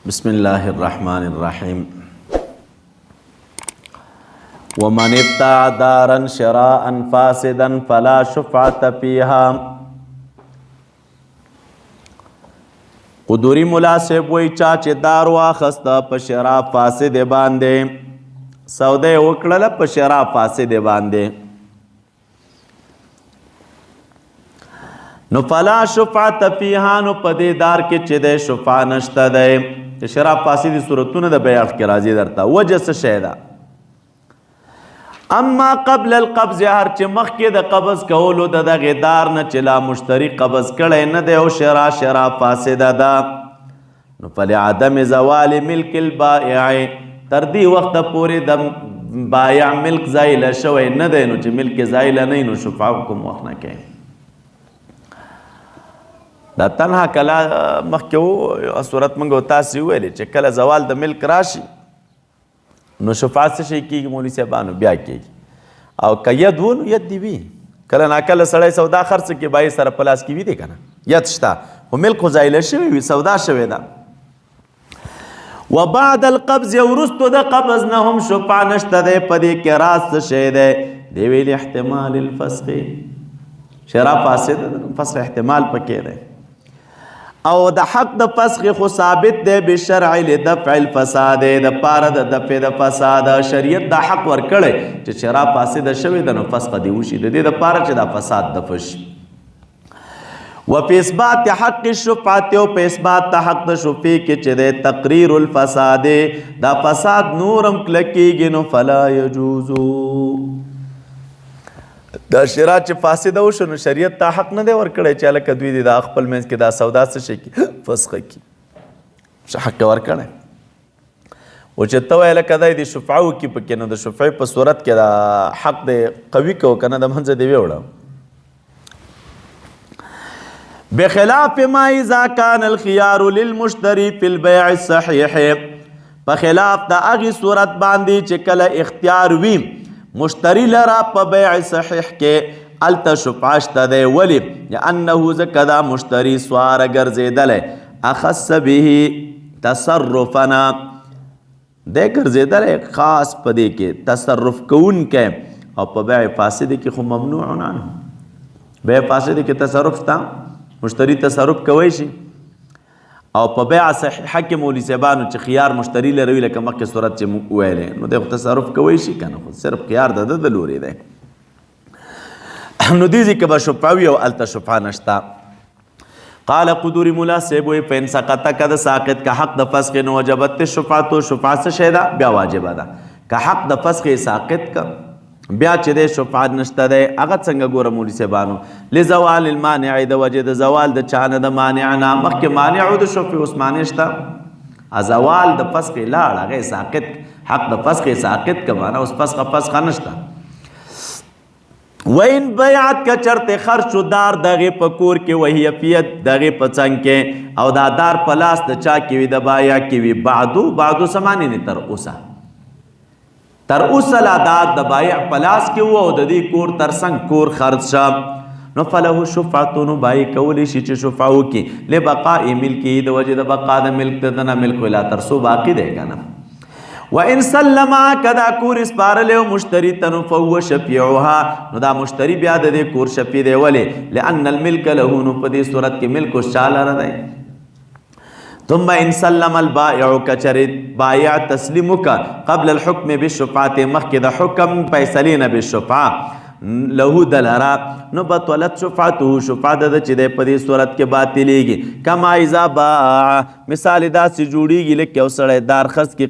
بسم الله الرحمن الرحيم. ومن ابتاع دارا شراء فاسدا فلا شفعة فيها. قدوری ملا صاحب وی چا چې دار واخسته په شرا فاسد باندې، سوده وکړله په شرا فاسد باندې، نو فلا شفعة فيها، نو په دې دار کې چې دی شفع نشته دی. چې شرا فاسدي صورتونه د بیان کې راځي درته وجه څه شی ده. اما قبل القبض، هر چې مخکې د قبض کولو د دغې دار نه چې لا مشتری قبض کړی نه دی او شرا فاسده ده، نو فلعدم زوال ملک البائع، تر دې وخته پورې د بایع ملک زایله شوی نه دی، نو چې ملک زایله نه وي نو شفع کوم وخت نه کوي. دا تنها کله مخکې صورت موږ تاسې وویلې چې کله زوال د ملک راشي نو شفاعت څه شی کېږي مولوي صاحبانو بیا کېږي. او که ید و نو ید دې وي، کله ناکله سړی سودا خرڅ کړي بایع سره په لاس کې وي دی که نه، ید شته خو ملک خو ځایله شوی وي، سودا شوې ده. و بعد القبض، وروستو د قبض نه هم شفع نشته دی. په دې کې راز څه شی دی؟ دی ویل احتمال الفسخ، شرا فاسد فسخ احتمال پکې دی. او د حق د فسخ خو ثابت دی بشرع لدفع الفساد، د پاره د دفع د فساد. شریعت دا حق ورکړی چې شرا فاسده شوې ده نو فسخ دې وشي، د دې دپاره چې دا فساد دفع شي. وفي اثبات حق الشفعة، او په اثبات د حق د شفعې کې چې دی تقریر الفساد، دا فساد نورم کلکېږي نو فلا یجوزو. دا شرا چې فاسده وشو نو شریعت ته حق نه دی ورکړی چې هلکه دوی دې دا خپل منځ کې دا سودا څه شي کړي فسخه کړي، حق ورکړی. او چې ته وایې لکه دی د شفعه وکړي پکې، نو د شفعې په صورت کې دا حق دی قوي کو که نه د منځه دې ویوړه. بخلاف ما اذا كان الخيار للمشتري في البيع الصحيح، په خلاف د هغې صورت باندې چې کله اختیار وي مشتری لرا په بیع صحیح کې الته شفعه شته دی. ولې؟ لانه ځکه دا مشتری سواره ګرځېدلی اخص به تصرفنا، دی ګرځېدلی خاص په دې کې تصرف کوونکی، او په بیع فاسده کې خو ممنوع عنه. بیع فاسده کې تصرف شته، مشتری تصرف کوی شي. او په بیع صحیحه کې مولوي صاحبانو چې خیار مشتری لروي لکه مخکې صورت چې موږ وویلې، نو دی خو تصرف کوی شي که نه، خو صرف خیار د ده د لورې دی. نو دې ځای کې به شفعه وي او هلته شفعه نشته. قال قدوري ملا صاحب وایي فإن سقط، که د ساقط که حق د فسخ نو وجبت الشفعة، شفعه څه شی ده؟ بیا واجبه ده. که حق د فسخ ساقط که بیا چې دی شفعه نشته دی. هغه څنګه ګوره مولوي صاحبانو؟ لزوال المانع، د وجې د زوال د چا نه؟ د مانع نه. مخکې مانع و د شفعې، اوس مانع شته. زوال د فسخ لاړ، هغه ساقط، حق د فسخ ساقط که مانه اوس فسخه نشته. وین بیعت که چرته خرج شو دار دغې په کور کې، وهي فی ید، دغې په څنګ کې، او دا دار په لاس د چا کې وي؟ د بایع کې وي. بعدو سمانې نه تر اوسه، تر اوسه لا دار د بایع په لاس کې و او د دې کور تر څنګ کور خرڅ شه، نو فله شفعة، نو بایع کولی شي چې شفعه وکړي لبقاء ملکي، د وجې د بقا د ملک د ده نه ملک لا تر څو باقي دی که نه. وان سلم، کدا کور اسپارلی او مشتری ته نو فهو شفیعها، نو دا مشتری بیا د دې کور شفیع دی. ولې؟ لأن الملک له، نو په دې صورت کې ملک اوس چا لره دی. ثم ان سلم البائع، کچری بایع تسلیم وکړه قبل الحکم بالشفعة، مخکې د حکم فیصلې نه بالشفعة له دلرا، نو بطلت شفعته، شفعه د چې دی په دې صورت کې باطلېږي. کما اذا باع، مثال داسې جوړېږي لکه یو سړی دار خرڅ کړي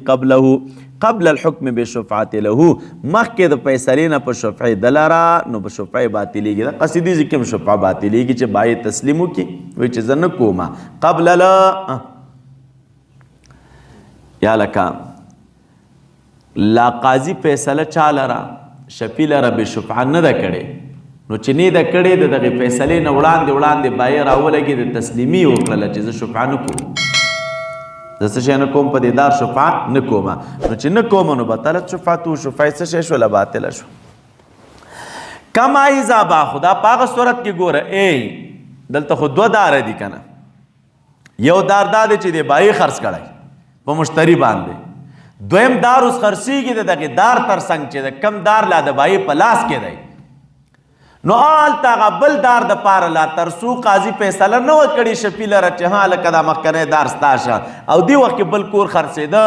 قبل الحکم بالشفعة له، مخکې د فیصلې نه په شفعې دلرا، نو په شفعې باطلېږي. د قصیدې ځای کې هم شفعه باطلېږي چې بایع تسلیم وکړي، وایي چې زه نه کومه قبل لا یا لکه لا قاضي فیصله چا لره؟ شفیع لره بشفعه نه ده کړې، نو چې نه ده کړې د دغې فیصلې نه وړاندې بایع راولګي د تسلیمي وکړله چې زه شفعه نه کوم، زه څه شی نه کوم په دې دار شفعه نه کومه. نو چې نه کومه نو بطلت شفعته، شفعه څه شی شوله؟ باطله شو. کما اذا باع، خدا په هغه صورت کې ګوره دلته خو دوه داره دي که نه. یو دار دا دی چې د بایع خرڅ کړی، په مشتری باندې. دویم دار اوس خرڅېږي د دغې دار تر څنګ چې د کم دار لا د بایي په لاس کې دی، نو هلته هغه بل دار د پاره لا تر څو قاضي فیصله نه وه کړې شفي لره چې ها لکه دا مخکنی دار ستا شه، او دې وخت کې بل کور خرڅېده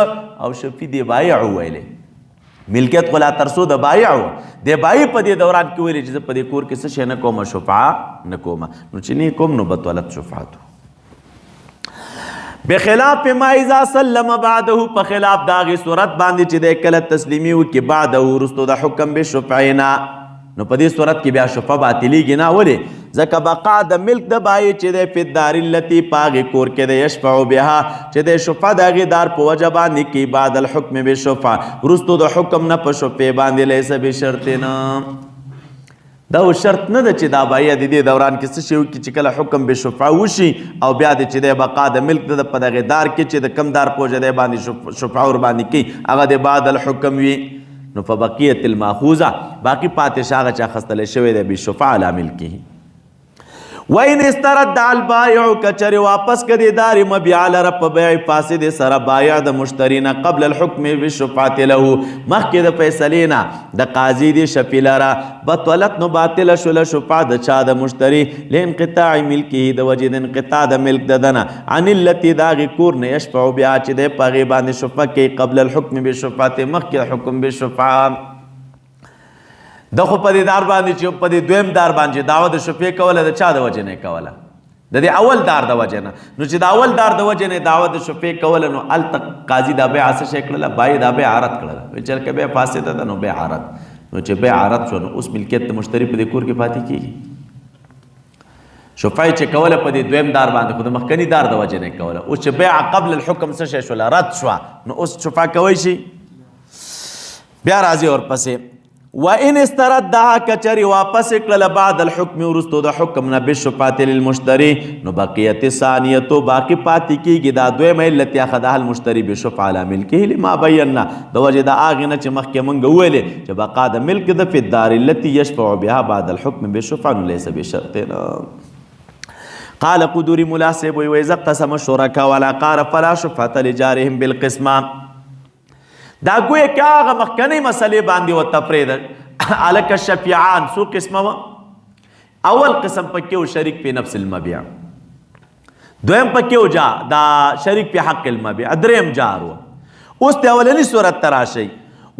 او شفي دې بایع وویلې، ملکیت خو لا تر څو د بایع و، د بایع په دې دوران کې ویلې چې زه په دې کور کې څه شی نه کومه، شفعه نه کومه، نو چې نه کوم نو بطولت شفعتو. بخلاف ما اذا سلم بعده، په خلاف د هغې صورت باندې چې دی کله تسلیمي وکړي بعده وروستو د حکم بشفعینا، نو په دې صورت کې بیا شفعه باطلیږي نه. ولې؟ ځکه بقا د ملک د بایع چې دی فی الدار التي په هغې کور کې دی یشفع بها چې دی شفعه د هغې دار په وجه باندې کوي بعد الحکم بشفعه، وروستو د حکم نه په شفعې باندې لیسه بشرط نه، دا شرط نه ده چې دا بایع د دې دوران کې څه شی وکړي چې کله حکم بشفعه وشي او بیا د چې دی بقا د ملک د په دغې دار کې چې د کم دار په وجه دی باندې شفعه ور باندې کوي هغه د بعد الحکم وي، نو فبقیت الماخوذه باقی پاتې شاغه چا خستلی شوی دی بشفعه علی ملکه. وین استرد البایع، کچری واپس کدی داری مبیع لره په بیع فاسد سره بایع د مشتری نه قبل الحکم بالشفعه له، مخکې د فیصلې نه د قاضي دی شفیع لره، بطولت نو باطله شوله شفعه د چا د مشتری لانقطاع ملکه د وجې د انقطاع د ملک د دنه عن التي د هغې کور نه یشفع بها چې دی په هغې باندې شفعه کوي قبل الحکم بالشفعه مخکې حکم بالشفعه. د خو په دې دار باندې چې په دې دویم دار باندې دعوه د شفیع کوله د چا د وجې نه کوله؟ د دې اول دار د وجې نه. نو چې د اول دار د وجې نه دعوه د شفیع کوله، نو هلته قاضي دا بیعه څه شی کړله؟ بایع دا بیعه رد کړله، وایي چې که بیعه فاسده ده نو بیعه رد، نو چې بیعه رد شو نو اوس ملکیت د مشتری په دې کور کې پاتې کېږي. شفعه چې کوله په دې دویم دار باندې، خو د مخکني دار د وجې نه کوله، اوس چې بیعه قبل الحکم څه شی شوله؟ رد شوه، نو اوس شفعه کوی شي. بیا راځي ورپسې وان استردها، کچری واپس کړله بعد الحکم وروستو د حکم نه بالشفعه للمشتری، نو بقیت ثانیتو باقی پاتې کېږي دا دویمه التي اخذها المشتری بشفعه علی ملکه لما بینا، د وجې د هغې نه چې مخکې مونږ وویلې چې بقا د ملک د فی الدار التي یشفع بها بعد الحکم بالشفعه نو لیس بشرطنا. قال قدوري مولا صاحب وایي واذا اقتسم الشرکاء والعقار فلا شفعه لجارهم بالقسمه، دا ګویا که هغه مخکنۍ مسلې باندې ورته پرېږده. هلکه شفیعان څو قسمه وه؟ اول قسم پکې و شریک په نفس المبیع، دویم پکې و جا دا شریک په حق المبیع، دریم جار و. اوس د اولني صورت ته راشئ.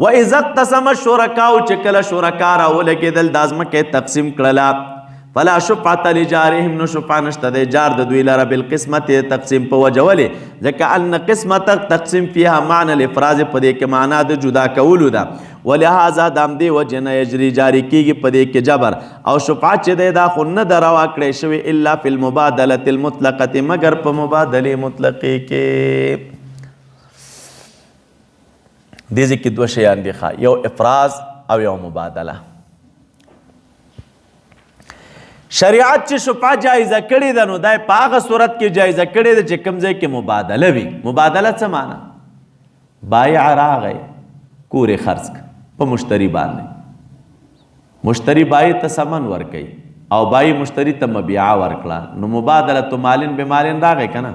واذا اقتسم الشرکاء، چې کله شرکا راولګېدل دا ځمکه تقسیم کړله، فلا شفعة لجارهم، نو شفعه نشته د جار د دوی لره بالقسمت تقسیم په وجه. ولې؟ ځکه ان قسمت تقسیم فيها معنی الافراز، په دې کې معنا د جدا کولو ده، ولهذا د همدې وجې نه یجري جاري کېږي په دې کې جبر، او شفعه چې دی دا خو نه ده روا کړی شوې الا فی المبادلة المطلقة، مګر په مبادلې مطلقې کې. دې ځای کې دوه شیان دي ښه، یو افراز او یو مبادله. شریعت چې شفعه جایزه کړې ده نو دا په هغه صورت کې جایزه کړې ده چې کوم ځای کې مبادله وي. مبادله څه معنا؟ بایع راغی کور یې خرڅ په مشتری باندې، مشتری بایع ته ثمن ورکوي او بایع مشتری ته مبیعه ورکړه، نو مبادله مالن بمالن راغی که نه؟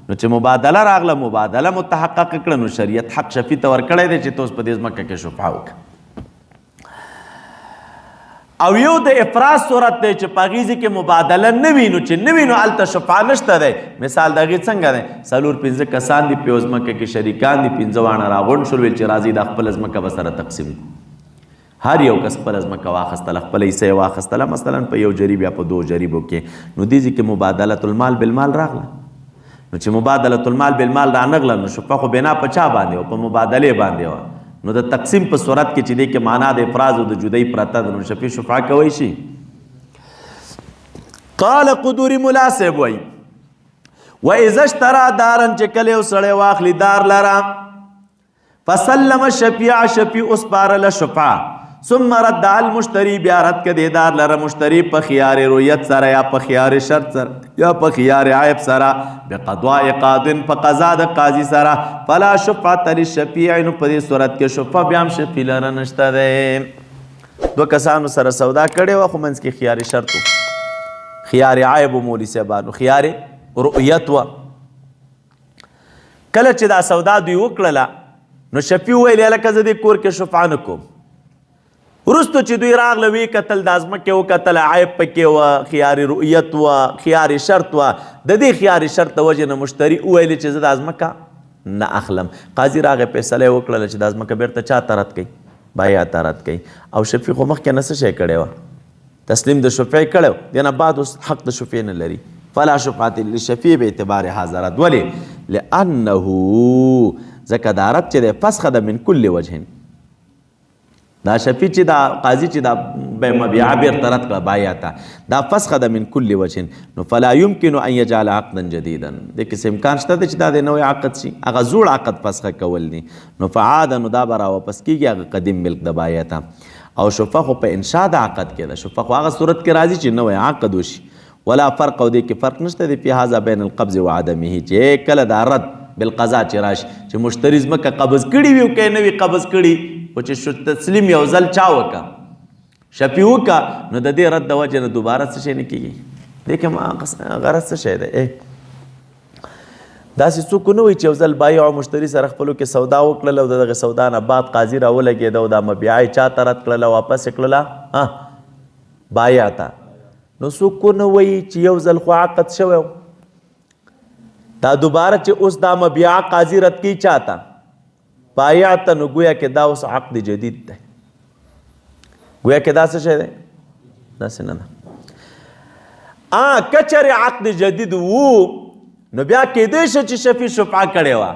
نو چې مبادله راغله، مبادله متحقق کړه، نو شریعت حق شفیع ته ورکړی دی چې ته اوس په دې ځمکه کې شفعه وکړه. او یو د افراز صورت دی چې په هغې ځای کې مبادله نه وي، نو چې نه وي نو هلته شفعه نشته دی. مثال د هغې څنګه دی؟ څلور پنځه کسان دي په یو ځمکه کې شریکان دي، پنځه واړه راغونډ شول، ویل چې راځي دا خپله ځمکه به سره تقسیم کړو. هر یو کس خپله ځمکه واخیستله، خپله حصه یې واخیستله، مثلا په یو جریب یا په دو جریبو کې، نو دې ځای کې مبادله المال بالمال راغله. نو چې مبادله المال بالمال رانغله، نو شفعه خو بنا په چا باندې و؟ په مبادلې باندې وه. نو د تقسیم په صورت کې چې دی کې معنا د افراز او د جدای پرته ده، نو شفیع شفعه کوی شي. قال قدوري مولا صاحب وایي واذا اشترى دارا، چې کله یو سړی واخلي دار لره، فسلم الشفیع، شفیع اسپارله شفعه، ثم رد المشتری، بیا رد کړي دار لره مشتری په خيار رؤیت سره یا په خيار شرط سره یا په خيار عیب سره، بقضاء قاض، په قضا د قاضي سره، فلا شفعة للشفیع، نو په دې صورت کې شفعه بیا هم شفیع لره نشته دی. دو کسانو سره سودا کړې وه، خو منځ کې خيار شرط و، خيار عیب و مولي صاحبانو خيار رؤیت وه. کله چې دا سودا دوی وکړله نو شفیع ویل لکه زه دې کور کې شفعه نه کوم. وروستو چې دوی راغله وی کتل د ازمکې وکتل عیب پکې وه، خیار رؤیت وه، خیار شرط وه. د دې خیار شرط د وجې نه مشتري وویلې چې زه د ازمکه نه اخلم. قاضي راغی فیصله یې وکړله چې د ازمکه بیرته چا ته رد کوي؟ بایا ته رد کوي. او شفیع خو مخکې نه څه شی کړی وه، تسلیم د شفیع کړی و، دې نه بعد اوس حق د شفیع نه لري. فلا شفعة للشفیع باعتبار هذا رد. ولې؟ لأنه ځکه دا رد چې دی فسخه ده من کل وجه. دا شفیع چې دا قاضي چې دا مبیعه بیرته رد کړه بایا ته، دا فسخه ده من کل وجه. نو فلا يمكن ان يجعل عقدا جديدا، دې کې امکان شته چې دا د نوې عقد شي، هغه زوړ عقد فسخه کول دي. نو فعاد نو دا به راواپس کېږي هغه قدیم ملک د بایا ته. او شفعه خو په انشاء د عقد کې ده، شفعه خو هغه صورت کې راځي چې نوې عقد وشي. ولا فرق، او دې کې فرق نشته دی په هذا بین القبض وعدمه، چې کله دا رد بالقضا چې راشي چې مشتری ځمکه قبض کړي وي او که نوي قبض کړي، خو چې تسلیم یو ځل چا وکړه شفیع وکړه، نو د دې رد د وجې نه دوباره څه شی نه کېږي. دې کې غرض څه شی دی؟ داسې څوک نه وایي چې یو ځل بایع او مشتري سره خپلو کې سودا وکړله او د دغې سودا نه بعد قاضي راولګېده او دا مبیعه یې چا ته رد کړله، واپس یې کړله بایع ته. نو څوک نه وایي چې یو ځل خو عقد شوی و، دا دوباره چې اوس دا مبیعه قاضي رد کوي چا ته؟ بایع ته. نو گویا کې دا اوس عقد جدید دی، گویا کې دا څه شی دی؟ داسې نه ده. که چېرې عقد جدید وو نو بیا کېدی شي چې شفیع شفعه کړې وه،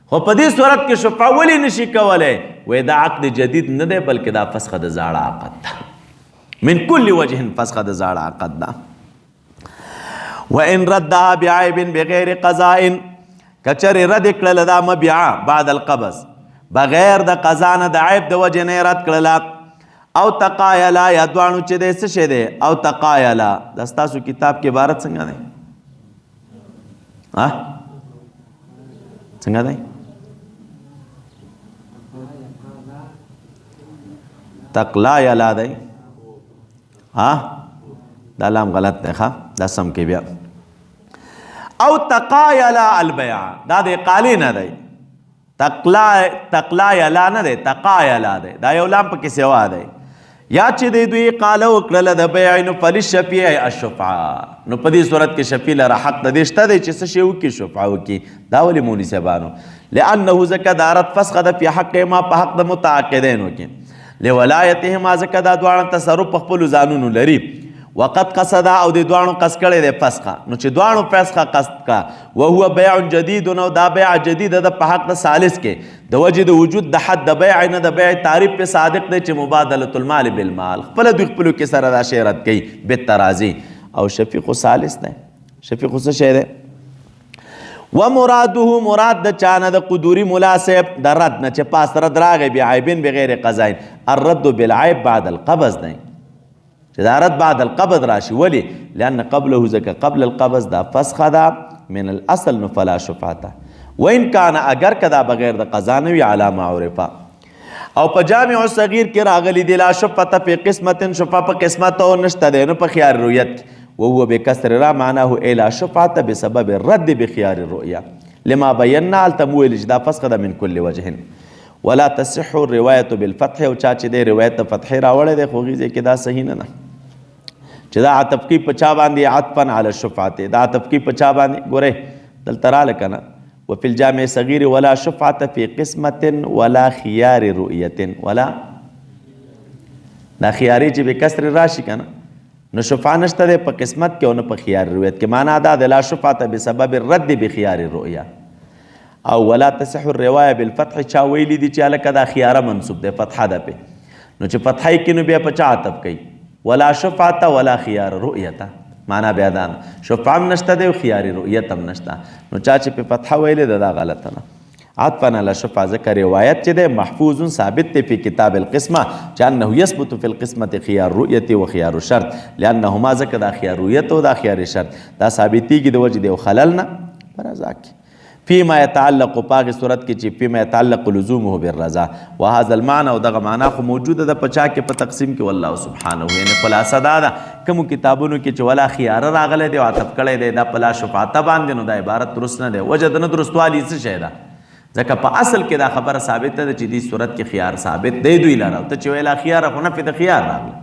خو په دې صورت کې شفعه ولې نشي کولی؟ وایي دا عقد جدید نه دی بلکې دا فسخه د زاړه عقد ده، من کل وجه فسخه د زاړه عقد ده. وان ردها بعیب بغیر قضاء، که چېرې رد یې کړله دا مبیعه بعد القبض بغیر د قضا نه د عیب د وجې نه یې رد کړله، او تقایلا، یا دواړو چې دی څه شی دی؟ او تقایلا. دا ستاسو کتاب کې عبارت څنګه دی؟ څنګه دی؟ تقلایلا دی. دا لام غلط دی، دا سم کې بیا. او تقایلا البیع، دا د قالی نه دی، تقلایلا نه دی، تقایلا دی، دا یو لام پکې سوا دی. یا چې دی دوی قاله وکړله د بیع، نو فللشفیع الشفعه، نو په دې صورت کې شفیع لره حق د دې شته دی چې څه شی وکړي؟ شفعه وکړي. دا ولې مولي صاحبانو؟ لأنه ځکه دا رد فسخه ده فی حقهما، په حق د متعاقدینو کې، لولایتهما ځکه دا دواړه تصرف په خپلو ځانونو لري. وقد قصدا، او د دواړو قصد کړی دی فسخه، نو چې دواړو فسخه قصد کړه، وهو بیع جدید، نو دا بیع جدید ده په حق د ثالث کې، د وجې د وجود د حد د بیع نه د بیع تعریف په صادق دی چې مبادله المال بالمال، خپله دوی خپلو کې سره دا شی رد کوي بالتراضي. او شفیع خو ثالث دی، شفیع خو څه شی دی؟ ومراده، مراد د چا نه؟ د قدوري مناسب د رد نه، چې پاس رد راغی بعیبین بغیر قضاء، الرد بالعیب بعد القبض دی، چې دا رد بعد القبض راشي. ولی؟ لأن قبله ځکه قبل القبض دا فسخه ده من الاصل، نو فلا شفعته. وإن كان، اگر کدا بغیر د قضا نه وي، علی ما عرفه. او په جامع صغیر کې راغلی دی لا شفعته فی قسمت، شفعه په قسمت او نشته دی، نو په خیار رؤیت، وهو بکسر را معناه ای لا شفعته بسبب الرد بخیار الرؤیا، لما بینا التمویل چې دا فسخه ده من کل وجه. ولا تصح الروایت بالفتح، او چا چې دی روایت د فتح راوړی دی، خو غیزه کې دا صحیح نه ده چې دا عطف کی په چا باندې عطفا علی الشفعه، دا عطف کی په چا باندې؟ ګورئ دلته راله که نه، وفي الجامع صغیر ولا شفعة فی قسمت ولا خیار رؤیت، ولا دا خیاری چې به کسر راشي که نه، نو شفعه نشته دی په قسمت کې او نه په خیار رؤیت کې. معنا دا د لا شفعة بسبب الرد بخیار الرؤیا. او ولا تصح الروایه بالفتح، چا ویلی دی چې هلکه دا خیاره منصوب دی، فتحه ده پې، نو چې فتحه یې کړي نو بیا په چا عطف کوي؟ ولا شفعة ولا خیار رؤیته، معنا بیا دا نه، شفعه هم نشته دی او خیار رؤیت هم نشته، نو چا چې په فتحه ویلی ده دا غلطه نه. عطفا علی شفعه، ځکه روایت چې دی محفوظ ثابت دی په کتاب القسمه، چې انه یثبت فی القسمة خیار رؤیت و خیار شرط، لانهما ځکه دا خیار رؤیت او دا خیار شرط دا ثابتېږي د وجې د یو خلل نه په رضا کې. فيما يتعلق پاغ صورت کې چې فيما يتعلق لزومه بالرضا، وهذا المعنى، او دغه معنا خو موجوده ده په چا کې؟ په تقسیم کې. والله سبحانه، یعنی خلاصه دا ده کومو کتابونو کې چې ولا خيار راغلی دی او عطف کړی دی دا په لا شفاعته باندې، نو دا عبارت درست نه دی. وجه د نه درستوالي څه شی ده؟ ځکه په اصل کې دا خبره ثابته ده چې دې صورت کې خيار ثابت دی دوی لره. ته چې ویلا خيار خو نفي د خيار راغله،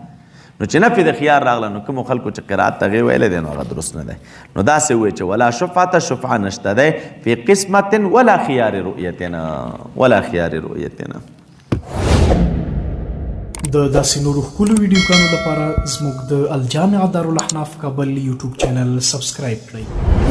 نو چې نفي د خيار راغله نو کوم خلکو چې قرات تغي ویل دي نو هغه درست نه دی. نو دا څه وایي چې ولا شفاعته شفعه نشته دی فی قسمت ولا خيار رؤیتنا ولا خيار رؤیتنا. د داسې نورو ښکلو ویډیوګانو لپاره زموږ د الجامع دارالاحناف کابل یوټیوب چینل سبسکرایب کړئ.